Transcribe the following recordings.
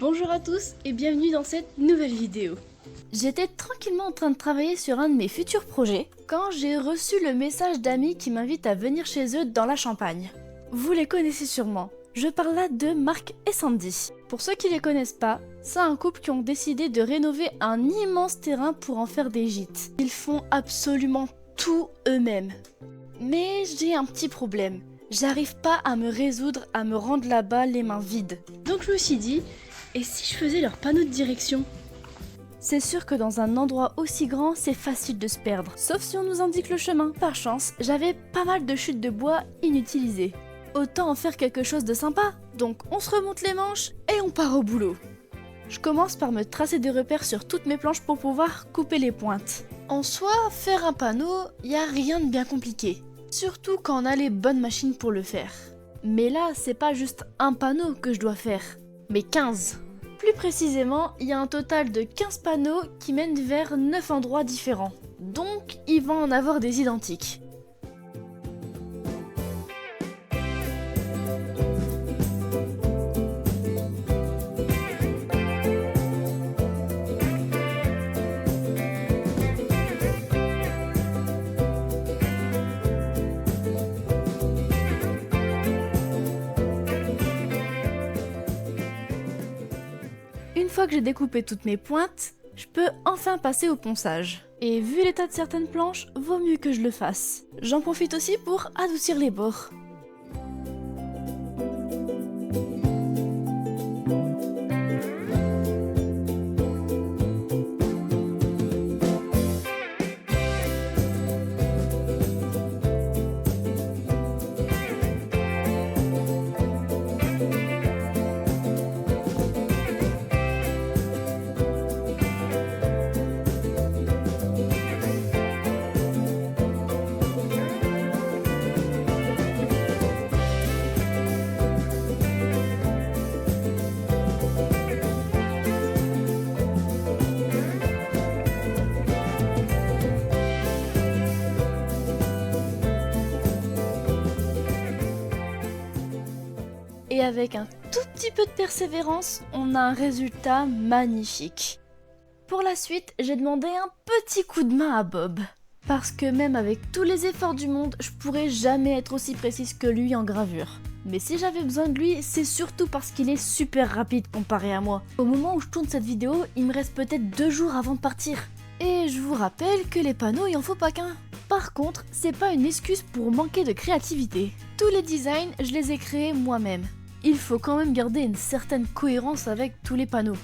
Bonjour à tous et bienvenue dans cette nouvelle vidéo. J'étais tranquillement en train de travailler sur un de mes futurs projets quand j'ai reçu le message d'amis qui m'invitent à venir chez eux dans la Champagne. Vous les connaissez sûrement, je parle là de Marc et Sandy. Pour ceux qui les connaissent pas, c'est un couple qui ont décidé de rénover un immense terrain pour en faire des gîtes. Ils font absolument tout eux-mêmes. Mais j'ai un petit problème. J'arrive pas à me résoudre à me rendre là-bas les mains vides. Donc je me suis dit, et si je faisais leur panneau de direction ? C'est sûr que dans un endroit aussi grand, c'est facile de se perdre. Sauf si on nous indique le chemin. Par chance, j'avais pas mal de chutes de bois inutilisées. Autant en faire quelque chose de sympa. Donc on se remonte les manches et on part au boulot. Je commence par me tracer des repères sur toutes mes planches pour pouvoir couper les pointes. En soi, faire un panneau, y a rien de bien compliqué. Surtout quand on a les bonnes machines pour le faire. Mais là, c'est pas juste un panneau que je dois faire, mais 15. Plus précisément, il y a un total de 15 panneaux qui mènent vers 9 endroits différents. Donc, il va en avoir des identiques. Une fois que j'ai découpé toutes mes pointes, je peux enfin passer au ponçage. Et vu l'état de certaines planches, vaut mieux que je le fasse. J'en profite aussi pour adoucir les bords. Et avec un tout petit peu de persévérance, on a un résultat magnifique. Pour la suite, j'ai demandé un petit coup de main à Bob. Parce que même avec tous les efforts du monde, je pourrais jamais être aussi précise que lui en gravure. Mais si j'avais besoin de lui, c'est surtout parce qu'il est super rapide comparé à moi. Au moment où je tourne cette vidéo, il me reste peut-être 2 jours avant de partir. Et je vous rappelle que les panneaux, il en faut pas qu'un. Par contre, c'est pas une excuse pour manquer de créativité. Tous les designs, je les ai créés moi-même. Il faut quand même garder une certaine cohérence avec tous les panneaux.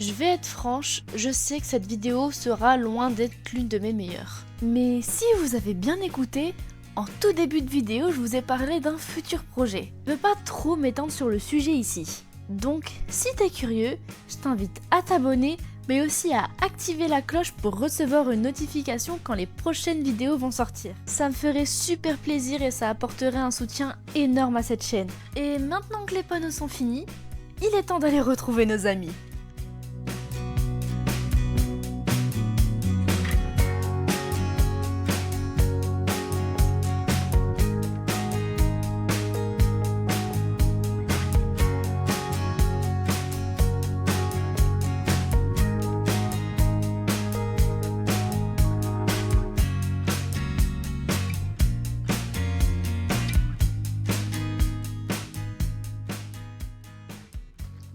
Je vais être franche, je sais que cette vidéo sera loin d'être l'une de mes meilleures. Mais si vous avez bien écouté, en tout début de vidéo, je vous ai parlé d'un futur projet. Je ne veux pas trop m'étendre sur le sujet ici. Donc, si t'es curieux, je t'invite à t'abonner, mais aussi à activer la cloche pour recevoir une notification quand les prochaines vidéos vont sortir. Ça me ferait super plaisir et ça apporterait un soutien énorme à cette chaîne. Et maintenant que les panneaux sont finis, il est temps d'aller retrouver nos amis.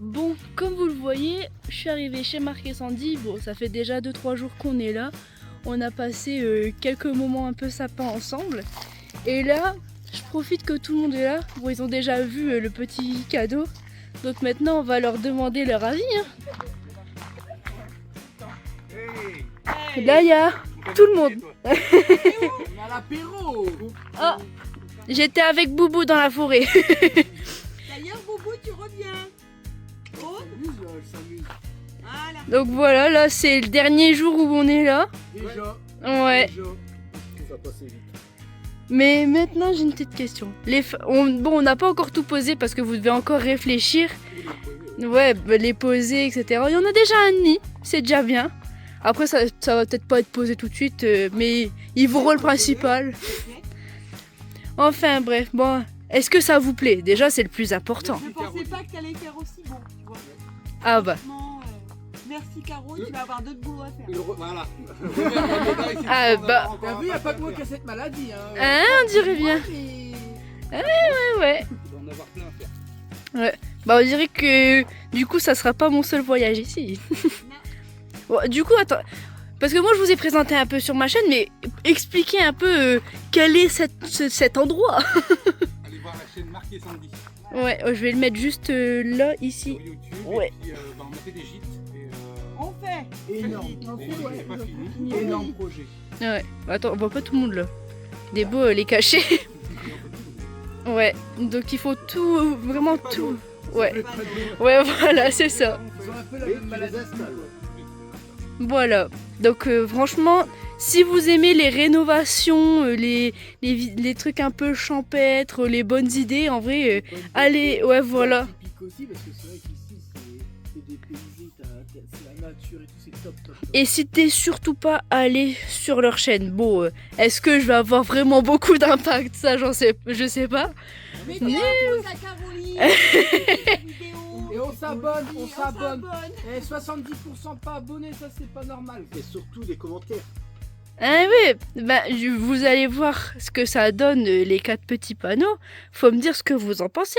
Bon, comme vous le voyez, je suis arrivée chez Marc et Sandy. Bon, ça fait déjà 2-3 jours qu'on est là. On a passé quelques moments un peu sympas ensemble. Et là, je profite que tout le monde est là. Bon, ils ont déjà vu le petit cadeau. Donc maintenant, on va leur demander leur avis. Là, il y a tout le monde. On a l'apéro. Oh, j'étais avec Boubou dans la forêt. D'ailleurs, Boubou, tu reviens. Oh, elle s'amuse. Voilà. Donc voilà, là, c'est le dernier jour où on est là. Déjà. Ouais. Déjà. Tout va passer vite. Mais maintenant, j'ai une petite question. Bon, on n'a pas encore tout posé parce que vous devez encore réfléchir. Ouais, les poser, etc. Il y en a déjà un nid, c'est déjà bien. Après, ça va peut-être pas être posé tout de suite, mais ils verront le principal. Enfin, bref, bon. Est-ce que ça vous plaît? Déjà, c'est le plus important. Je pensais pas que t'allais faire aussi bon, tu vois. Ah bah. Franchement, merci Caro, tu vas avoir d'autres boulots à faire. Voilà. Ah bah. T'as vu, y a pas que moi qui a cette maladie. Hein, on dirait bien. Ouais. On va en avoir plein à faire. Bah, on dirait que du coup, ça sera pas mon seul voyage ici. Bon, du coup, attends. Parce que moi, je vous ai présenté un peu sur ma chaîne, mais expliquez un peu quel est cet endroit. Allez voir la chaîne Marc et Sandy Ouais, je vais le mettre juste là, ici. sur YouTube. Ouais. Et puis, on a fait des gîtes. Et, On fait. énorme. C'est pas fini. Énorme projet. Ouais. Attends, on voit pas tout le monde là. Des beaux les cacher. Ouais. Donc il faut tout, vraiment tout. Ouais. Ouais, voilà, c'est ça. Ils ont un peu la même maladie. Voilà. Donc franchement, si vous aimez les rénovations, les trucs un peu champêtres, les bonnes idées, en vrai, allez, ouais, voilà. Typique aussi, parce que c'est vrai qu'ici, c'est dépaysé, c'est la nature et tout, c'est top. N'hésitez surtout pas à aller sur leur chaîne. Bon, est-ce que je vais avoir vraiment beaucoup d'impact? Ça, je sais pas. Mettez un pouce à Caroline. Vidéo. Et on s'abonne, on s'abonne. Et 70% pas abonnés, ça c'est pas normal. Et surtout des commentaires. Ah oui, bah, vous allez voir ce que ça donne, les 4 petits panneaux. Faut me dire ce que vous en pensez.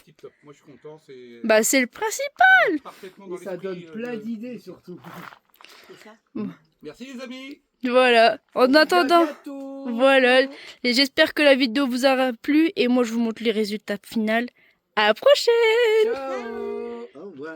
Tip top. Moi je suis content, c'est Bah, c'est le principe. parfaitement dans Et ça l'esprit, donne plein d'idées surtout. C'est ça. Merci les amis. Voilà. En attendant, À bientôt. voilà. Et j'espère que la vidéo vous aura plu. Et moi, je vous montre les résultats finaux. À la prochaine! Ciao. Au revoir.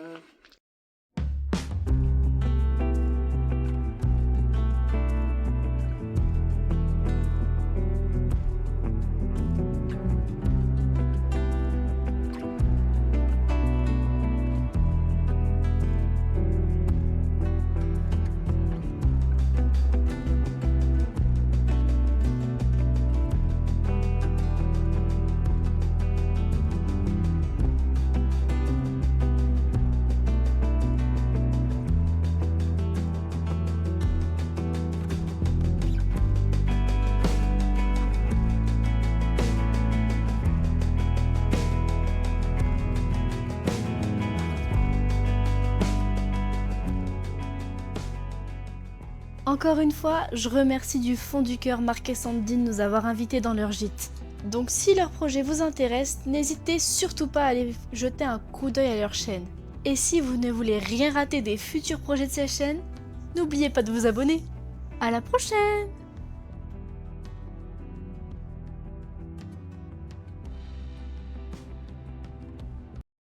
Encore une fois, je remercie du fond du cœur Marc et Sandy de nous avoir invités dans leur gîte. Donc si leur projet vous intéresse, n'hésitez surtout pas à aller jeter un coup d'œil à leur chaîne. Et si vous ne voulez rien rater des futurs projets de cette chaîne, n'oubliez pas de vous abonner. À la prochaine!